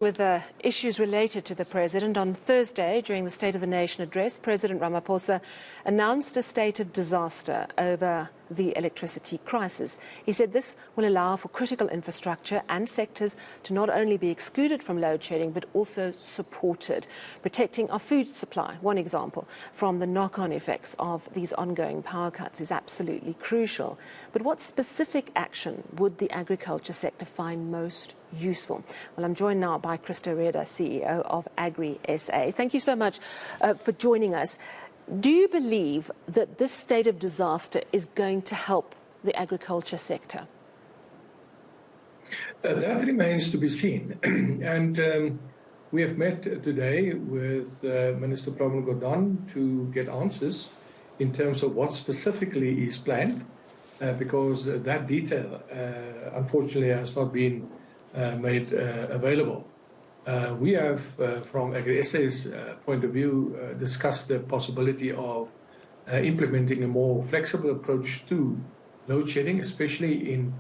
With the issues related to the President, on Thursday, during the State of the Nation address, President Ramaphosa announced a state of disaster over the electricity crisis. He said this will allow for critical infrastructure and sectors to not only be excluded from load shedding, but also supported, protecting our food supply. One example from the knock-on effects of these ongoing power cuts is absolutely crucial. But what specific action would the agriculture sector find most useful? Well, I'm joined now by Christo, Rheede, CEO of AgriSA. Thank you so much for joining us. Do you believe that this state of disaster is going to help the agriculture sector? That remains to be seen. And we have met today with Minister Pravin Gordhan to get answers in terms of what specifically is planned, because that detail, unfortunately, has not been made available. We have, from AgriSA's point of view, discussed the possibility of implementing a more flexible approach to load shedding, especially in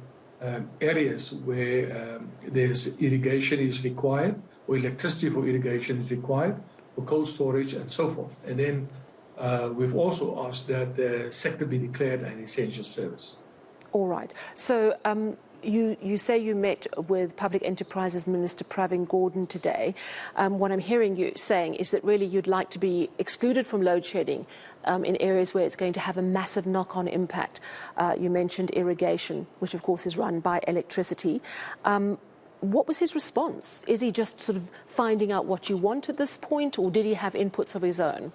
areas where there's irrigation is required, or electricity for irrigation is required, for cold storage and so forth. And then we've also asked that the sector be declared an essential service. All right. So you say you met with Public Enterprises Minister Pravin Gordhan today. What I'm hearing you saying is that really you'd like to be excluded from load shedding in areas where it's going to have a massive knock-on impact. You mentioned irrigation, which of course is run by electricity. What was his response? Is he just sort of finding out what you want at this point, or did he have inputs of his own?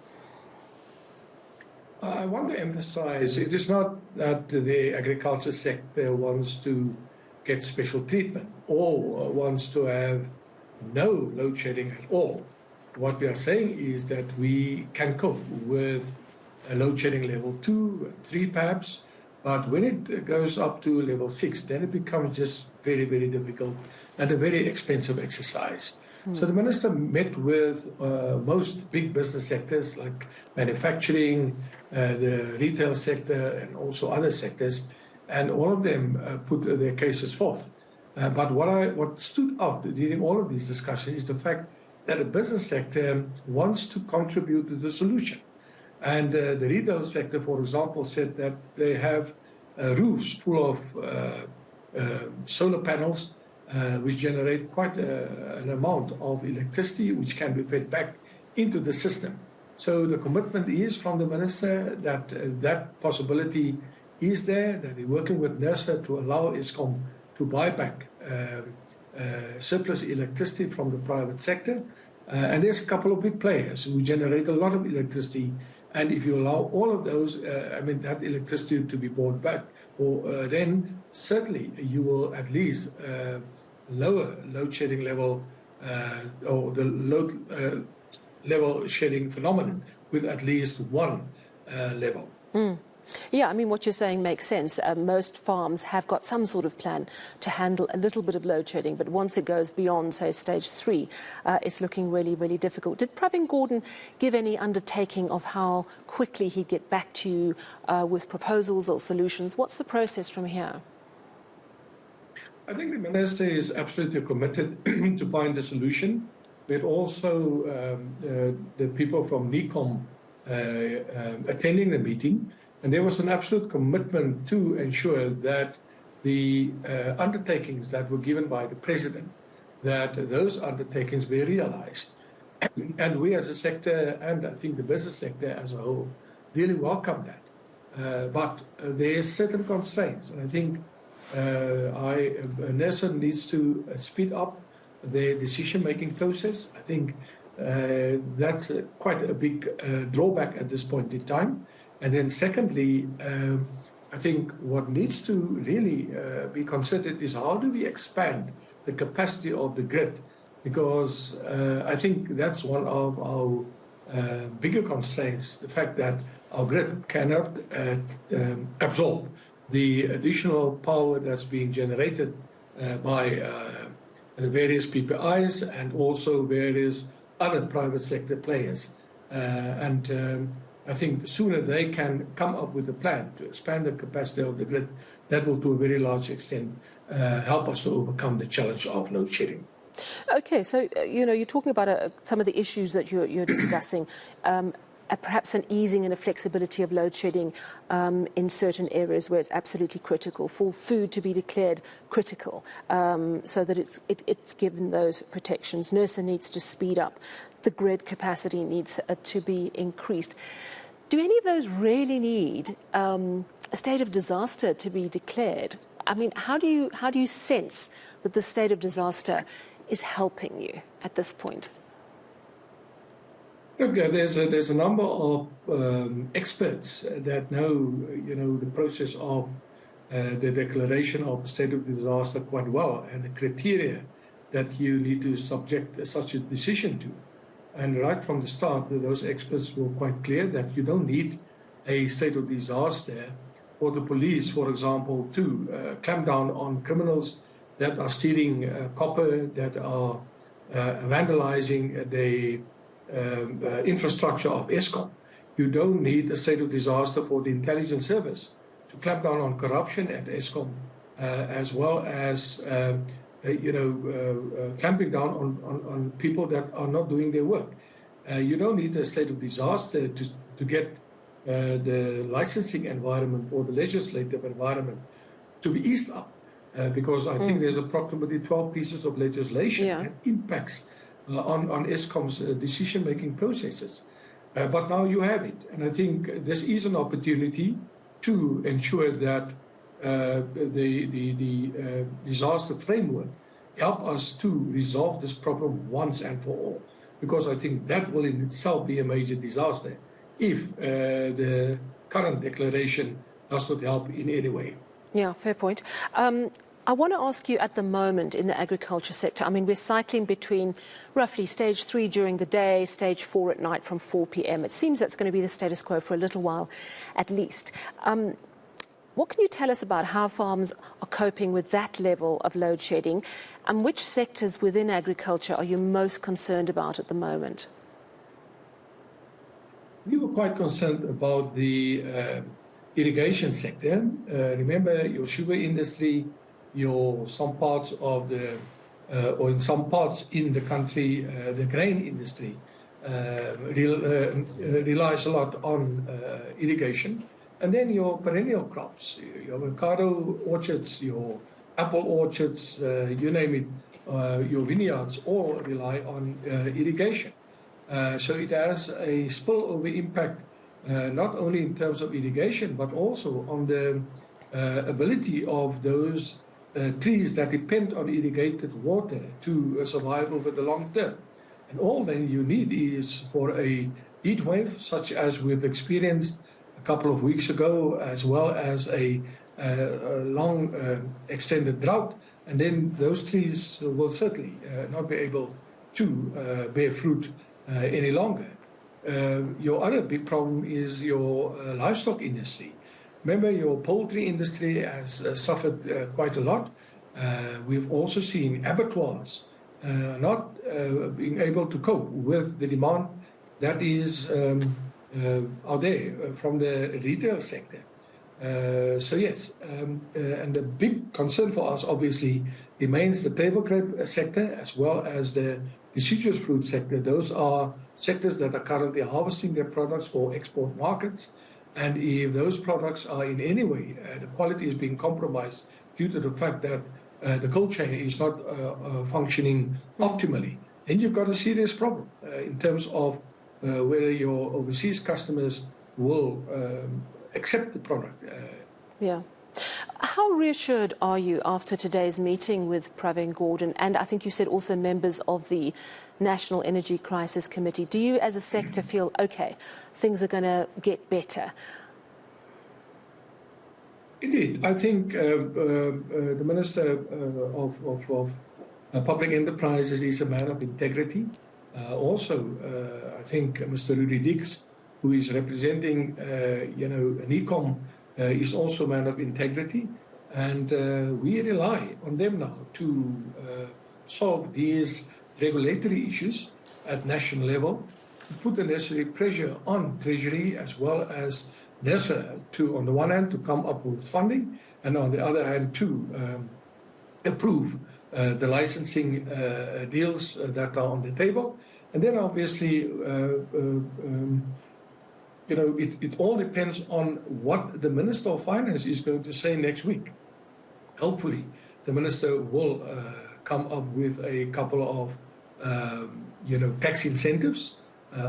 I want to emphasize it is not that the agriculture sector wants to get special treatment or wants to have no load shedding at all. What we are saying is that we can cope with a load shedding level 2, 3 perhaps, but when it goes up to level 6, then it becomes just very, very difficult and a very expensive exercise. So the minister met with most big business sectors like manufacturing, the retail sector, and also other sectors, and all of them put their cases forth. But what stood out during all of these discussions is the fact that the business sector wants to contribute to the solution. And the retail sector, for example, said that they have roofs full of solar panels, which generate quite an amount of electricity, which can be fed back into the system. So the commitment is from the minister that that possibility is there, that we're working with NERSA to allow ESCOM to buy back surplus electricity from the private sector. And there's a couple of big players who generate a lot of electricity. And if you allow all of those, that electricity to be bought back, then certainly you will at least lower load shedding level or the load level shedding phenomenon with at least one level. Yeah, I mean, what you're saying makes sense. Most farms have got some sort of plan to handle a little bit of load shedding, but once it goes beyond, say, stage 3, it's looking really, really difficult. Did Pravin Gordhan give any undertaking of how quickly he'd get back to you with proposals or solutions? What's the process from here? I think the minister is absolutely committed to find a solution, but also the people from NECOM attending the meeting. And there was an absolute commitment to ensure that the undertakings that were given by the president, that those undertakings were realized. And we as a sector, and I think the business sector as a whole, really welcome that. But there are certain constraints. And I think NERSA needs to speed up their decision-making process. I think that's quite a big drawback at this point in time. And then secondly, I think what needs to really be considered is how do we expand the capacity of the grid? Because I think that's one of our bigger constraints, the fact that our grid cannot absorb the additional power that's being generated by various PPIs and also various other private sector players. I think the sooner they can come up with a plan to expand the capacity of the grid, that will to a very large extent help us to overcome the challenge of load shedding. Okay, so, you're talking about some of the issues that you're discussing. Perhaps an easing and a flexibility of load shedding in certain areas where it's absolutely critical, for food to be declared critical, so that it's given those protections. NERSA needs to speed up. The grid capacity needs to be increased. Do any of those really need a state of disaster to be declared? I mean, how do you sense that the state of disaster is helping you at this point? Look, there's a number of experts that know, the process of the declaration of a state of disaster quite well, and the criteria that you need to subject such a decision to. And right from the start, those experts were quite clear that you don't need a state of disaster for the police, for example, to clamp down on criminals that are stealing copper, that are vandalizing the infrastructure of Eskom. You don't need a state of disaster for the intelligence service to clamp down on corruption at Eskom, as well as clamping down on people that are not doing their work. You don't need a state of disaster to get the licensing environment or the legislative environment to be eased up, because I think there's approximately 12 pieces of legislation that impacts on Eskom's decision-making processes. But now you have it. And I think this is an opportunity to ensure that the disaster framework help us to resolve this problem once and for all. Because I think that will in itself be a major disaster if the current declaration does not help in any way. Yeah, fair point. I want to ask you, at the moment in the agriculture sector, I mean, we're cycling between roughly stage 3 during the day, stage 4 at night from 4 p.m. It seems that's going to be the status quo for a little while, at least. What can you tell us about how farms are coping with that level of load shedding, and which sectors within agriculture are you most concerned about at the moment? We were quite concerned about the irrigation sector. Remember, your sugar industry, some parts of the, or in some parts in the country, the grain industry relies a lot on irrigation. And then your perennial crops, your avocado orchards, your apple orchards, you name it, your vineyards all rely on irrigation. So it has a spillover impact, not only in terms of irrigation, but also on the ability of those trees that depend on irrigated water to survive over the long term. And all then you need is for a heat wave, such as we've experienced a couple of weeks ago, as well as a long extended drought, and then those trees will certainly not be able to bear fruit any longer. Your other big problem is your livestock industry. Remember, your poultry industry has suffered quite a lot. We've also seen abattoirs not being able to cope with the demand that is out there from the retail sector. So yes, and the big concern for us obviously remains the table grape sector as well as the deciduous fruit sector. Those are sectors that are currently harvesting their products for export markets. And if those products are in any way, the quality is being compromised due to the fact that the cold chain is not functioning optimally, then you've got a serious problem in terms of whether your overseas customers will accept the product. Yeah. How reassured are you after today's meeting with Pravin Gordhan, and I think you said also members of the National Energy Crisis Committee? Do you as a sector feel, okay, things are going to get better? Indeed. I think the Minister of Public Enterprises is a man of integrity. Also, I think Mr. Rheede, who is representing, an ecom, is also a man of integrity. And we rely on them now to solve these regulatory issues at national level, to put the necessary pressure on Treasury as well as NERSA to, on the one hand, to come up with funding, and on the other hand, to approve the licensing deals that are on the table. And then obviously, it all depends on what the Minister of Finance is going to say next week. Hopefully, the Minister will come up with a couple of, tax incentives,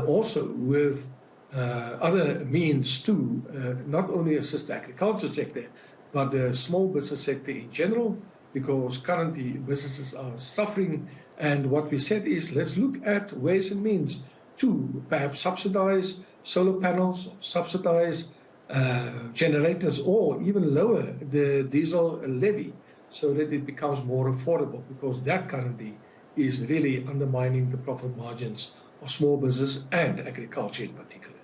also with other means to not only assist the agriculture sector, but the small business sector in general, because currently businesses are suffering. And what we said is, let's look at ways and means to perhaps subsidize solar panels, subsidize generators, or even lower the diesel levy so that it becomes more affordable, because that currently is really undermining the profit margins of small business and agriculture in particular.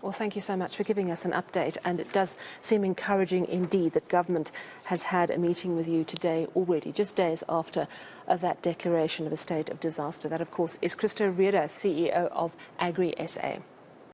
Well, thank you so much for giving us an update, and it does seem encouraging indeed that government has had a meeting with you today already, just days after that declaration of a state of disaster. That, of course, is Christo, Rheede, CEO of AgriSA.